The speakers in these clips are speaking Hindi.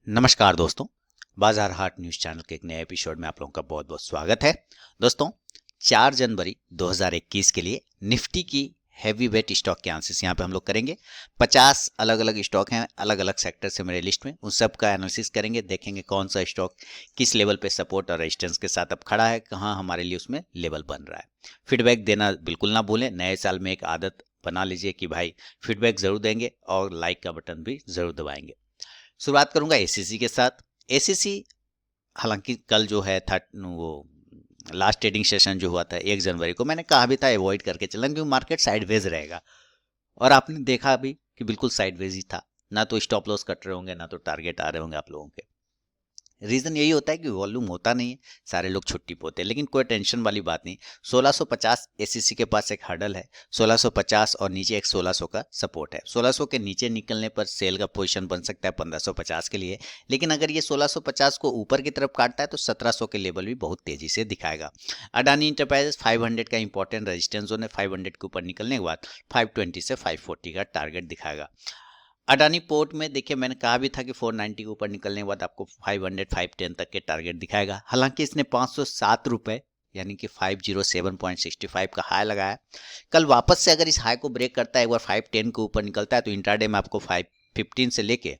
नमस्कार दोस्तों, बाजार हाट न्यूज़ चैनल के एक नए एपिसोड में आप लोगों का बहुत बहुत स्वागत है। दोस्तों, 4 जनवरी 2021 के लिए निफ्टी की हैवी वेट स्टॉक के एनालिसिस यहाँ पे हम लोग करेंगे। 50 अलग अलग स्टॉक हैं, अलग अलग सेक्टर से मेरे लिस्ट में, उन सब का एनालिसिस करेंगे। देखेंगे कौन सा स्टॉक किस लेवल पे सपोर्ट और रेजिस्टेंस के साथ अब खड़ा है, कहाँ हमारे लिए उसमें लेवल बन रहा है। फीडबैक देना बिल्कुल ना भूलें। नए साल में एक आदत बना लीजिए कि भाई फीडबैक ज़रूर देंगे और लाइक का बटन भी ज़रूर दबाएंगे। शुरुआत करूंगा एसीसी के साथ। एसीसी हालांकि कल जो है वो लास्ट ट्रेडिंग सेशन जो हुआ था 1 जनवरी को, मैंने कहा भी था अवॉइड करके चलन क्योंकि मार्केट साइडवेज रहेगा। और आपने देखा भी कि बिल्कुल साइडवेज ही था। ना तो स्टॉप लॉस कट रहे होंगे, ना तो टारगेट आ रहे होंगे आप लोगों के। रीज़न यही होता है कि वॉल्यूम होता नहीं है, सारे लोग छुट्टी पे होते हैं। लेकिन कोई टेंशन वाली बात नहीं। 1650 एसीसी के पास एक हर्डल है, 1650 और नीचे एक 1600 का सपोर्ट है। 1600 के नीचे निकलने पर सेल का पोजीशन बन सकता है 1550 के लिए। लेकिन अगर ये 1650 को ऊपर की तरफ काटता है तो 1700 के लेवल भी बहुत तेजी से दिखाएगा। अडानी इंटरप्राइजेस 500 का इंपॉर्टेंट रेजिस्टेंस जोन है। 500 के ऊपर निकलने के बाद 520 से 540 का टारगेट दिखाएगा। अडानी पोर्ट में देखिए, मैंने कहा भी था कि 490 के ऊपर निकलने के बाद आपको 500 510 तक के टारगेट दिखाएगा। हालांकि इसने 507 रुपए यानी कि 507.65 का हाई लगाया। कल वापस से अगर इस हाई को ब्रेक करता है, एक बार 510 के ऊपर निकलता है, तो इंट्राडे में आपको 515 से लेके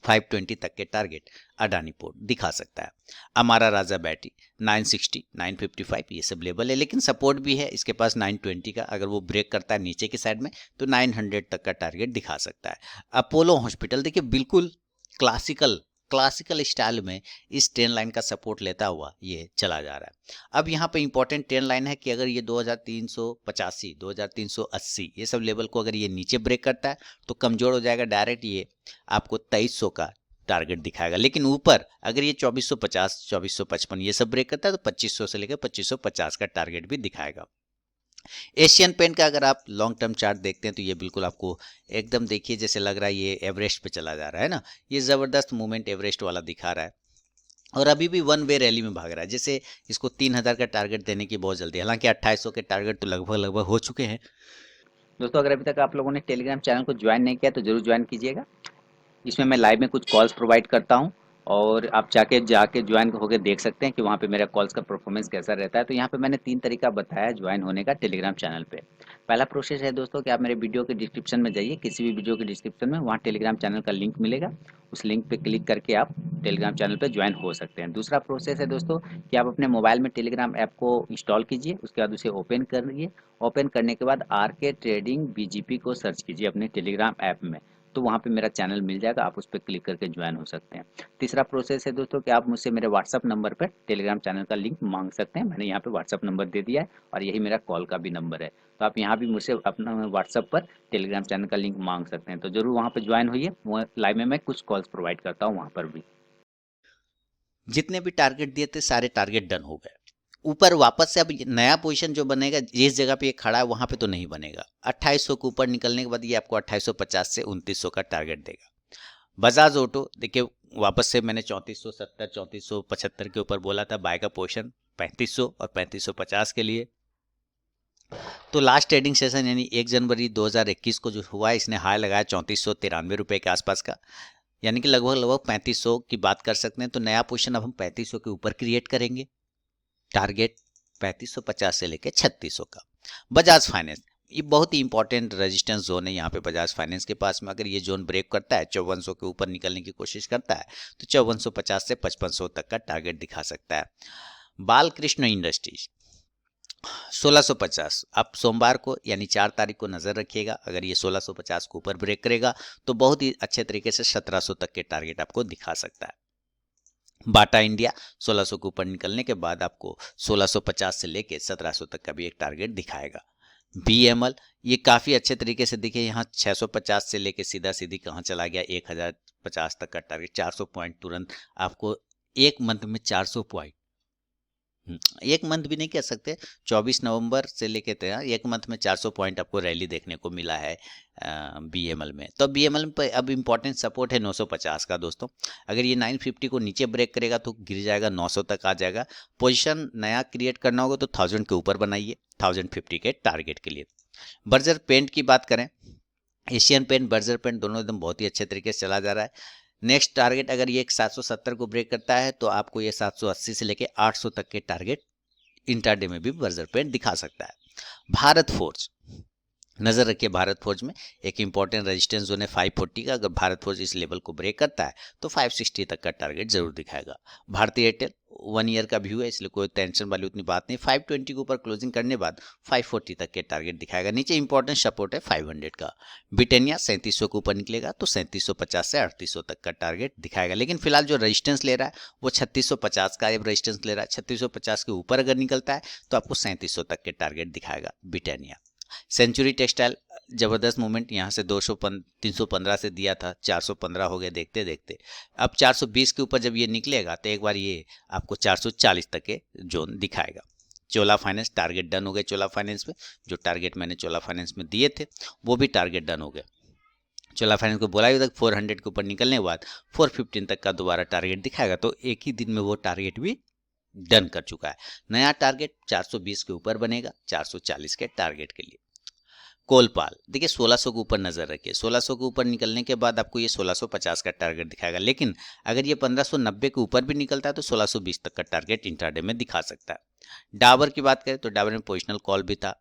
520 तक के टारगेट अडानी पोर्ट दिखा सकता है। अमारा राजा बैटरी 960 955 ये सब लेवल है, लेकिन सपोर्ट भी है इसके पास 920 का। अगर वो ब्रेक करता है नीचे की साइड में तो 900 तक का टारगेट दिखा सकता है। अपोलो हॉस्पिटल देखिए, बिल्कुल क्लासिकल क्लासिकल स्टाइल में इस ट्रेन लाइन का सपोर्ट लेता हुआ ये चला जा रहा है। अब यहाँ पे इंपॉर्टेंट ट्रेन लाइन है कि अगर ये 2385 2380 ये सब लेवल को अगर ये नीचे ब्रेक करता है तो कमजोर हो जाएगा। डायरेक्ट ये आपको 2300 का टारगेट दिखाएगा। लेकिन ऊपर अगर ये 2450 2455 ये सब ब्रेक करता है तो 2500 से लेकर 2550 का टारगेट भी दिखाएगा। एशियन पेंट का अगर आप लॉन्ग टर्म चार्ट देखते हैं तो ये बिल्कुल आपको एकदम देखिए जैसे लग रहा है ये एवरेस्ट पे चला जा रहा है ना। ये जबरदस्त मूवमेंट एवरेस्ट वाला दिखा रहा है और अभी भी वन वे रैली में भाग रहा है। जैसे इसको 3000 का टारगेट देने की बहुत जल्दी, हालांकि 2800 के टारगेट तो लगभग लगभग हो चुके हैं। दोस्तों, अगर अभी तक आप लोगों ने टेलीग्राम चैनल को ज्वाइन नहीं किया तो जरूर ज्वाइन कीजिएगा। इसमें मैं लाइव में कुछ कॉल्स प्रोवाइड करता हूं और आप जाके ज्वाइन होकर देख सकते हैं कि वहां पे मेरा कॉल्स का परफॉर्मेंस कैसा रहता है। तो यहाँ पे मैंने 3 तरीका बताया ज्वाइन होने का टेलीग्राम चैनल पे। पहला प्रोसेस है दोस्तों कि आप मेरे वीडियो के डिस्क्रिप्शन में जाइए, किसी भी वीडियो के डिस्क्रिप्शन में वहाँ टेलीग्राम चैनल का लिंक मिलेगा। उस लिंक पे क्लिक करके आप टेलीग्राम चैनल पे ज्वाइन हो सकते हैं। दूसरा प्रोसेस है दोस्तों कि आप अपने मोबाइल में टेलीग्राम ऐप को इंस्टॉल कीजिए, उसके बाद उसे ओपन करिए। ओपन करने के बाद आर के ट्रेडिंग बीजीपी को सर्च कीजिए अपने टेलीग्राम ऐप में, तो वहाँ पे मेरा चैनल मिल जाएगा। आप उस पर क्लिक करके ज्वाइन हो सकते हैं। तीसरा प्रोसेस है दोस्तों कि आप मुझसे मेरे व्हाट्सअप नंबर पर टेलीग्राम चैनल का लिंक मांग सकते हैं। मैंने यहाँ पे व्हाट्सअप नंबर दे दिया है और यही मेरा कॉल का भी नंबर है। तो आप यहाँ भी मुझसे अपना व्हाट्सअप पर टेलीग्राम चैनल का लिंक मांग सकते हैं। तो जरूर वहाँ पर ज्वाइन होइए। वो लाइव में मैं कुछ कॉल्स प्रोवाइड करता हूँ वहाँ पर भी। जितने भी टारगेट दिए थे सारे टारगेट डन हो गए। ऊपर वापस से अब नया पोजीशन जो बनेगा, जिस जगह पे ये खड़ा है वहां पे तो नहीं बनेगा। 2800 के ऊपर निकलने के बाद ये आपको 2850 से 2900 का टारगेट देगा। बजाज ऑटो देखिए, वापस से मैंने 3470 3475 के ऊपर बोला था बाय का पोजीशन 3500 और 3550 के लिए। तो लास्ट ट्रेडिंग सेशन यानी 1 जनवरी 2021 को जो हुआ, इसने हाई लगाया 3493 रुपए के आसपास का, यानी कि लगभग लगभग 3500 की बात कर सकते हैं। तो नया पोजीशन अब हम 3500 के ऊपर क्रिएट करेंगे। टारगेट 3550 से लेकर 3600 का। बजाज फाइनेंस, ये बहुत ही इंपॉर्टेंट रेजिस्टेंस जोन है यहाँ पे बजाज फाइनेंस के पास में। अगर ये जोन ब्रेक करता है, 5400 के ऊपर निकलने की कोशिश करता है, तो 5450 से 5500 तक का टारगेट दिखा सकता है। बालकृष्ण इंडस्ट्रीज 1650, आप सोमवार को यानी 4 तारीख को नजर रखिएगा। अगर ये 1650 के ऊपर ब्रेक करेगा तो बहुत ही अच्छे तरीके से 1700 तक के टारगेट आपको दिखा सकता है। बाटा इंडिया 1600 के ऊपर निकलने के बाद आपको 1650 से लेके 1700 तक का भी एक टारगेट दिखाएगा। बीएमएल ये काफी अच्छे तरीके से दिखे, यहाँ 650 से लेके सीधा सीधी कहाँ चला गया 1050 तक का टारगेट। 400 पॉइंट तुरंत आपको एक मंथ में 400 पॉइंट, एक मंथ भी नहीं कह सकते, 24 नवंबर से लेके एक मंथ में 400 पॉइंट आपको रैली देखने को मिला है बीएमएल में। तो बीएमएल पे अब इंपॉर्टेंट सपोर्ट है 950 का दोस्तों। अगर ये 950 को नीचे ब्रेक करेगा तो गिर जाएगा, 900 तक आ जाएगा। पोजीशन नया क्रिएट करना होगा तो 1000 के ऊपर बनाइए 1050 के टारगेट के लिए। बर्जर पेंट की बात करें, एशियन पेंट बर्जर पेंट दोनों एकदम बहुत ही अच्छे तरीके से चला जा रहा है। नेक्स्ट टारगेट अगर ये 770 को ब्रेक करता है तो आपको ये 780 से लेके 800 तक के टारगेट इंट्राडे में भी बजर पेंट दिखा सकता है। भारत फोर्ज, नजर रखिए भारत फोर्ज में एक इंपॉर्टेंट रेजिस्टेंस जोन है 540 का। अगर भारत फोर्ज इस लेवल को ब्रेक करता है तो 560 तक का टारगेट जरूर दिखाएगा। भारतीय एयरटेल 1 ईयर का व्यू है, इसलिए कोई टेंशन वाली उतनी बात नहीं। 520 के ऊपर क्लोजिंग करने बाद 540 तक के टारगेट दिखाएगा। नीचे इंपॉर्टेंट सपोर्ट है 500 का। ब्रिटेनिया 3700 के ऊपर निकलेगा तो 3750 से 3800 तक का टारगेट दिखाएगा। लेकिन फिलहाल जो रेजिस्टेंस ले रहा है वो 3650 का रेजिस्टेंस ले रहा है। 3650 के ऊपर अगर निकलता है तो आपको 3700 तक के टारगेट दिखाएगा ब्रिटेनिया। सेंचुरी टेक्सटाइल जबरदस्त मूवमेंट, यहाँ से 315 से दिया था 415 हो गया देखते देखते। अब 420 के ऊपर जब ये निकलेगा तो एक बार ये आपको 440 तक के जोन दिखाएगा। चोला फाइनेंस टारगेट डन हो गए। चोला फाइनेंस में जो टारगेट मैंने चोला फाइनेंस में दिए थे वो भी टारगेट डन हो गए। चोला फाइनेंस को बोला तक 400 के ऊपर निकलने के बाद 415 तक का दोबारा टारगेट दिखाएगा, तो एक ही दिन में वो टारगेट भी डन कर चुका है। नया टारगेट 420 के ऊपर बनेगा 440 के टारगेट के लिए। कोलपाल देखिए 1600 के ऊपर नजर रखिए। 1600 के ऊपर निकलने के बाद आपको ये 1650 का टारगेट दिखाएगा। लेकिन अगर ये 1590 के ऊपर भी निकलता है तो 1620 तक का टारगेट इंट्राडे में दिखा सकता है। डाबर की बात करें तो डाबर में पोजिशनल कॉल भी था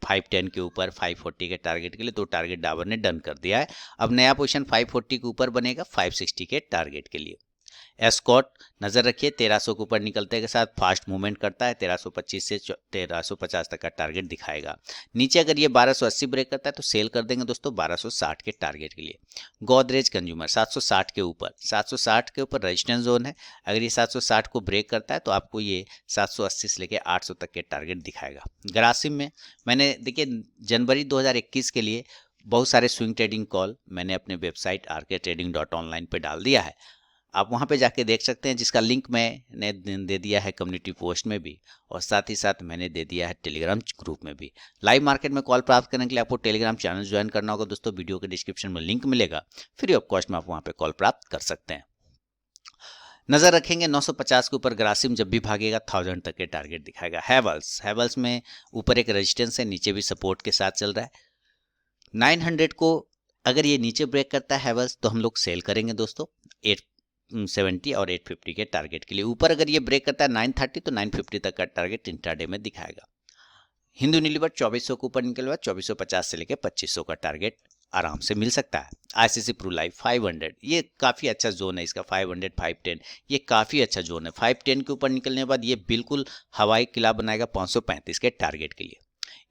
510 के ऊपर 540 के टारगेट के लिए, तो टारगेट डाबर ने डन कर दिया है। अब नया पोजीशन 540 के ऊपर बनेगा 560 के टारगेट के लिए। एस्कॉट नजर रखिए 1300 के ऊपर निकलते के साथ फास्ट मूवमेंट करता है, 1325 से 1350 तक का टारगेट दिखाएगा। नीचे अगर ये 1280 ब्रेक करता है तो सेल कर देंगे दोस्तों 1260 के टारगेट के लिए। गोदरेज कंज्यूमर 760 के ऊपर, 760 के ऊपर रेजिस्टेंस जोन है। अगर ये 760 को ब्रेक करता है तो आपको ये 780 से लेकर 800 तक के टारगेट दिखाएगा। ग्रासिम में मैंने देखिए जनवरी 2021 के लिए बहुत सारे स्विंग ट्रेडिंग कॉल मैंने अपने वेबसाइट rktrading.online पे डाल दिया है। आप वहां पे जाके देख सकते हैं, जिसका लिंक मैंने दे दिया है कम्युनिटी पोस्ट में भी, और साथ ही साथ मैंने दे दिया है टेलीग्राम ग्रुप में भी। लाइव मार्केट में कॉल प्राप्त करने के लिए आपको टेलीग्राम चैनल ज्वाइन करना होगा दोस्तों। वीडियो के डिस्क्रिप्शन में लिंक मिलेगा, फ्री ऑफ कॉस्ट में आप वहां पे कॉल प्राप्त कर सकते हैं। नजर रखेंगे 950 के ऊपर ग्रासिम जब भी भागेगा 1000 तक के टारगेट दिखाएगा। हैवल्स में ऊपर एक रेजिस्टेंस है, नीचे भी सपोर्ट के साथ चल रहा है। 900 को अगर ये नीचे ब्रेक करता है हैवल्स तो हम लोग सेल करेंगे दोस्तों 870 और 850 के टारगेट के लिए। ऊपर अगर ये ब्रेक करता है 930 तो 950 तक का टारगेट इंट्राडे में दिखाएगा। हिंदू यूनिलीवर 2400 के ऊपर निकल हुआ 2450 से लेकर 2500 का टारगेट आराम से मिल सकता है। आईसीसी प्रू लाइफ 500, ये काफ़ी अच्छा जोन है इसका। 500 510 ये काफ़ी अच्छा जोन है। 510 के ऊपर निकलने के बाद ये बिल्कुल हवाई किला बनाएगा 535 के टारगेट के लिए।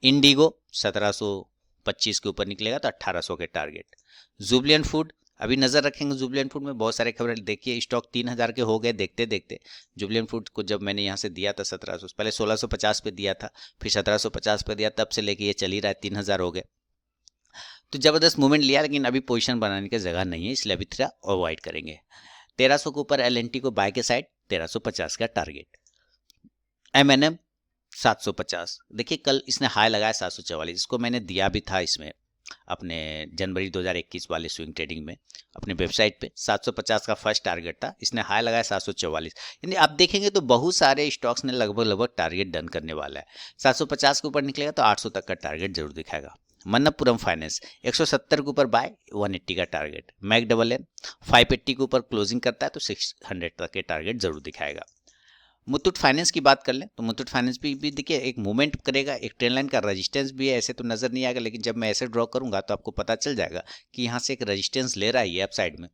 इंडिगो 1725 के ऊपर निकलेगा तो 1800 के टारगेट। जुबलियन फूड अभी नजर रखेंगे। जुबलियन फूड में बहुत सारे खबरें देखिए, स्टॉक 3000 के हो गए देखते देखते। जुबलियन फूड को जब मैंने यहाँ से दिया था 1700, पहले 1650 पे दिया था, फिर 1750 पे दिया, तब से लेके ये चल ही रहा है 3000 हो गए। तो जबरदस्त मूवमेंट लिया, लेकिन अभी पोजीशन बनाने की जगह नहीं है, इसलिए अभी थोड़ा अवॉइड करेंगे। 1300 के ऊपर एलएनटी को बाय के साइड 1350 का टारगेट। एमएनएम 750 देखिए कल इसने हाई लगाया 744, इसको मैंने दिया भी था इसमें अपने जनवरी 2021 वाले स्विंग ट्रेडिंग में अपने वेबसाइट पे। 750 का फर्स्ट टारगेट था, इसने हाई लगाया 744। यानी आप देखेंगे तो बहुत सारे स्टॉक्स ने लगभग टारगेट डन करने वाला है। 750 के ऊपर निकलेगा तो 800 तक का टारगेट जरूर दिखाएगा। मन्नपुरम फाइनेंस 170 के ऊपर बाय 180 का टारगेट। मैक डबल एन 580 के ऊपर क्लोजिंग करता है तो 600 तक के टारगेट जरूर दिखाएगा। मुथूट फाइनेंस की बात कर लें तो मुथूट फाइनेंस भी देखिए एक मूवमेंट करेगा, एक ट्रेंड लाइन का रेजिस्टेंस भी है। ऐसे तो नजर नहीं आएगा, लेकिन जब मैं ऐसे ड्रॉ करूंगा तो आपको पता चल जाएगा कि यहाँ से एक रेजिस्टेंस ले रहा है ये अप साइड में।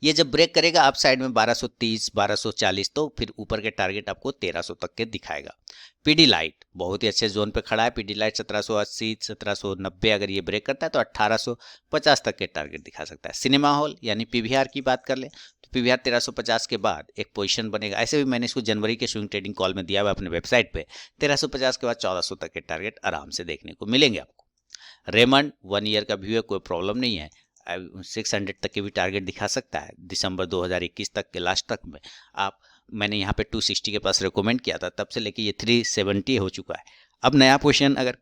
ये जब ब्रेक करेगा अप साइड में 1230 1240, तो फिर ऊपर के टारगेट आपको 1300 तक के दिखाएगा। पीडी लाइट बहुत ही अच्छे जोन पे खड़ा है। पीडी लाइट 1780 1790 अगर ये ब्रेक करता है तो 1850 तक के टारगेट दिखा सकता है। सिनेमा हॉल यानी पीवीआर की बात कर ले तो पीवीआर 1350 के बाद एक पोजीशन बनेगा। ऐसे भी मैंने इसको जनवरी के स्विंग ट्रेडिंग कॉल में दिया हुआ अपने वेबसाइट पे। 1350 के बाद 1400 तक के टारगेट आराम से देखने को मिलेंगे आपको। रेमंड 1 ईयर का व्यू है, कोई प्रॉब्लम नहीं है। 600 तक के भी टारगेट दिखा सकता है दिसंबर 2021 तक के लास्ट तक में। आप मैंने यहाँ पे 260 के पास रिकमेंड किया था, तब से लेके ये 370 हो चुका है। अब नया पोजीशन अगर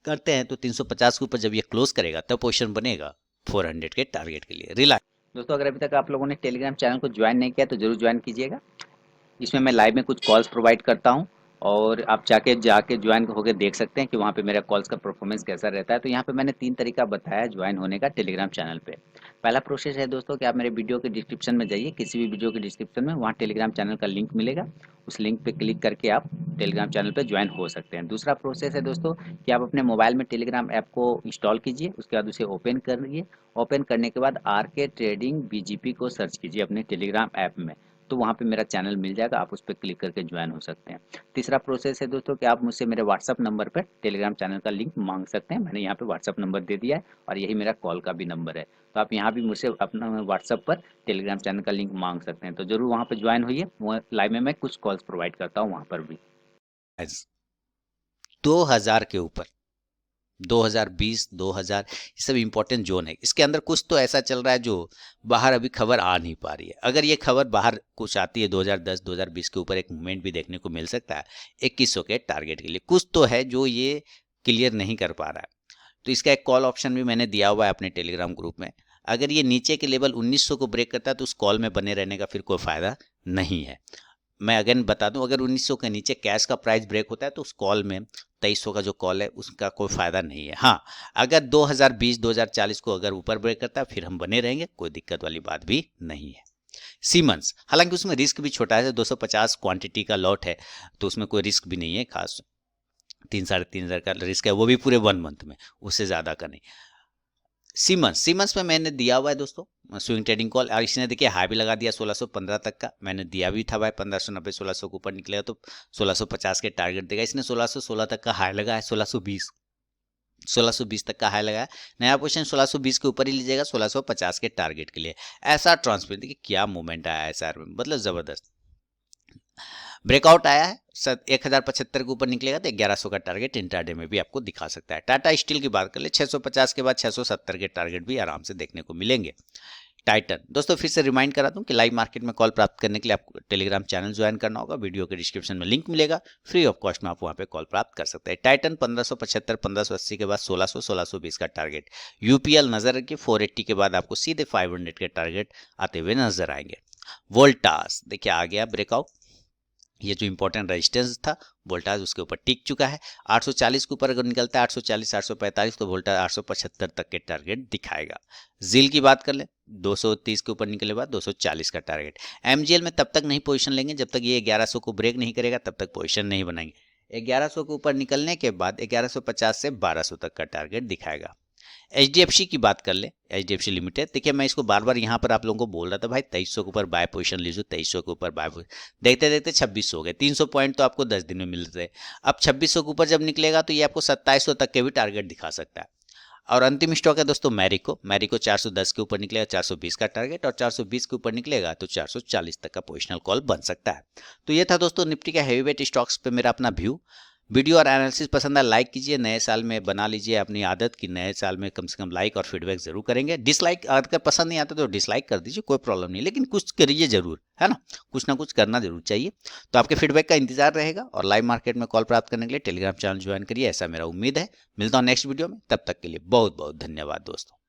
करते हैं तो 350 के ऊपर जब ये क्लोज करेगा तब पोजीशन बनेगा 400 के टारगेट के लिए। रिलैक्स दोस्तों, अगर अभी तक आप लोगों ने टेलीग्राम चैनल को ज्वाइन नहीं किया तो जरूर ज्वाइन कीजिएगा। इसमें मैं लाइव में कुछ कॉल्स प्रोवाइड करता हूँ और आप जाके ज्वाइन होके देख सकते हैं कि वहाँ पे मेरा कॉल्स का परफॉर्मेंस कैसा रहता है। तो यहाँ पे मैंने 3 तरीका बताया ज्वाइन होने का टेलीग्राम चैनल पे। पहला प्रोसेस है दोस्तों कि आप मेरे वीडियो के डिस्क्रिप्शन में जाइए, किसी भी वीडियो के डिस्क्रिप्शन में वहाँ टेलीग्राम चैनल का लिंक मिलेगा। उस लिंक पे क्लिक करके आप टेलीग्राम चैनल पे ज्वाइन हो सकते हैं। दूसरा प्रोसेस है दोस्तों कि आप अपने मोबाइल में टेलीग्राम ऐप को इंस्टॉल कीजिए, उसके बाद उसे ओपन करिए। ओपन करने के बाद आरके ट्रेडिंग बीजीपी को सर्च कीजिए अपने टेलीग्राम ऐप में, तो वहाँ पे मेरा चैनल मिल जाएगा, आप उस पर क्लिक करके ज्वाइन हो सकते हैं। तीसरा प्रोसेस है दोस्तों कि आप मुझसे मेरे व्हाट्सअप नंबर पर टेलीग्राम चैनल का लिंक मांग सकते हैं। मैंने यहाँ पे व्हाट्सअप नंबर दे दिया है और यही मेरा कॉल का भी नंबर है। तो आप यहाँ भी मुझसे अपना व्हाट्सअप पर टेलीग्राम चैनल का लिंक मांग सकते हैं। तो ज़रूर वहाँ पे ज्वाइन होइए, वो लाइव में मैं कुछ कॉल्स प्रोवाइड करता हूँ वहाँ पर भी। 2000 के ऊपर 2020 2000 ये सब इंपॉर्टेंट जोन है। इसके अंदर कुछ तो ऐसा चल रहा है जो बाहर अभी खबर आ नहीं पा रही है। अगर ये खबर बाहर कुछ आती है 2010 2020 के ऊपर एक मूवमेंट भी देखने को मिल सकता है 2100 के टारगेट के लिए। कुछ तो है जो ये क्लियर नहीं कर पा रहा है। तो इसका एक कॉल ऑप्शन भी मैंने दिया हुआ है अपने टेलीग्राम ग्रुप में। अगर ये नीचे के लेवल 1900 को ब्रेक करता है तो उस कॉल में बने रहने का फिर कोई फायदा नहीं है। मैं अगेन बता दूं, अगर 1900 के नीचे कैश का प्राइस ब्रेक होता है तो उस कॉल में 2300 का जो कॉल है उसका कोई फायदा नहीं है। हाँ, अगर 2020 2040 को अगर ऊपर ब्रेक करता है फिर हम बने रहेंगे, कोई दिक्कत वाली बात भी नहीं है। सीमेंस, हालांकि उसमें रिस्क भी छोटा है, 250 क्वांटिटी का लॉट है तो उसमें कोई रिस्क भी नहीं है खास। 3-3.5 का रिस्क है, वो भी पूरे 1 मंथ में, उससे ज़्यादा का नहीं। सीमंस में मैंने दिया हुआ है दोस्तों स्विंग ट्रेडिंग कॉल, और इसने देखिए हाई भी लगा दिया 1615 तक का। मैंने दिया भी था भाई 1590 1600 के ऊपर निकलेगा तो 1650 के टारगेट देगा। इसने 1616 तक का हाई लगा है, 1620 तक का हाई लगाया। नया पोजीशन 1620 के ऊपर ही लीजिएगा 1650 के टारगेट के लिए। ऐसा ट्रांसपेरेंट, देखिए क्या मूवमेंट आया है सर, मतलब जबरदस्त ब्रेकआउट आया है। 1075 के ऊपर निकलेगा तो 1100 का टारगेट इंट्राडे में भी आपको दिखा सकता है। टाटा स्टील की बात कर ले 650 के बाद 670 के टारगेट भी आराम से देखने को मिलेंगे। टाइटन, दोस्तों फिर से रिमाइंड करा दूं कि लाइव मार्केट में कॉल प्राप्त करने के लिए आपको टेलीग्राम चैनल ज्वाइन करना होगा। वीडियो के डिस्क्रिप्शन में लिंक मिलेगा, फ्री ऑफ कॉस्ट में आप वहां पे कॉल प्राप्त कर सकते हैं। टाइटन 1575 1580 के बाद 1600 1620 का टारगेट। यूपीएल नजर रखिए 480 के बाद आपको सीधे 500 के टारगेट आते हुए नजर आएंगे। वोल्टास देखिए आ गया ब्रेकआउट, ये जो इंपॉर्टेंट रेजिस्टेंस था वोल्टाज उसके ऊपर टिक चुका है। 840 के ऊपर अगर निकलता है 840 845 तो वोल्टाज 875 तक के टारगेट दिखाएगा। जील की बात कर ले 230 के ऊपर निकले बाद 240 का टारगेट। एमजीएल में तब तक नहीं पोजीशन लेंगे जब तक ये 1100 को ब्रेक नहीं करेगा, तब तक पोजीशन नहीं बनाएंगे। 1100 के ऊपर निकलने के बाद 1150 से 1200 तक का टारगेट दिखाएगा। एचडीएफसी की बात कर ले, एचडीएफसी लिमिटेड, देखिए मैं इसको बार बार यहाँ पर आप लोगों को बोल रहा था भाई 2300 के ऊपर बाय पोजीशन लीजिए, 2300 के ऊपर बाय पोजीशन, देखते देखते 2600 हो गए। 300 पॉइंट तो आपको 10 दिन में मिलते हैं। अब 2600 के ऊपर जब निकलेगा तो ये आपको 2700 तक के भी टारगेट दिखा सकता है। और अंतिम स्टॉक है दोस्तों मैरिको 410 के ऊपर निकलेगा 420 का टारगेट, और 420 के ऊपर निकलेगा तो 440 तक का पोजिशनल कॉल बन सकता है। तो ये था दोस्तों निफ्टी का हैवीवेट स्टॉक्स पे मेरा अपना व्यू। वीडियो और एनालिसिस पसंद है लाइक कीजिए, नए साल में बना लीजिए अपनी आदत कि नए साल में कम से कम लाइक और फीडबैक जरूर करेंगे। डिसलाइक अगर पसंद नहीं आता तो डिसलाइक कर दीजिए, कोई प्रॉब्लम नहीं, लेकिन कुछ करिए जरूर, है ना, कुछ ना कुछ करना जरूर चाहिए। तो आपके फीडबैक का इंतजार रहेगा और लाइव मार्केट में कॉल प्राप्त करने के लिए टेलीग्राम चैनल ज्वाइन करिए, ऐसा मेरा उम्मीद है। मिलता हूँ नेक्स्ट वीडियो में, तब तक के लिए बहुत बहुत धन्यवाद दोस्तों।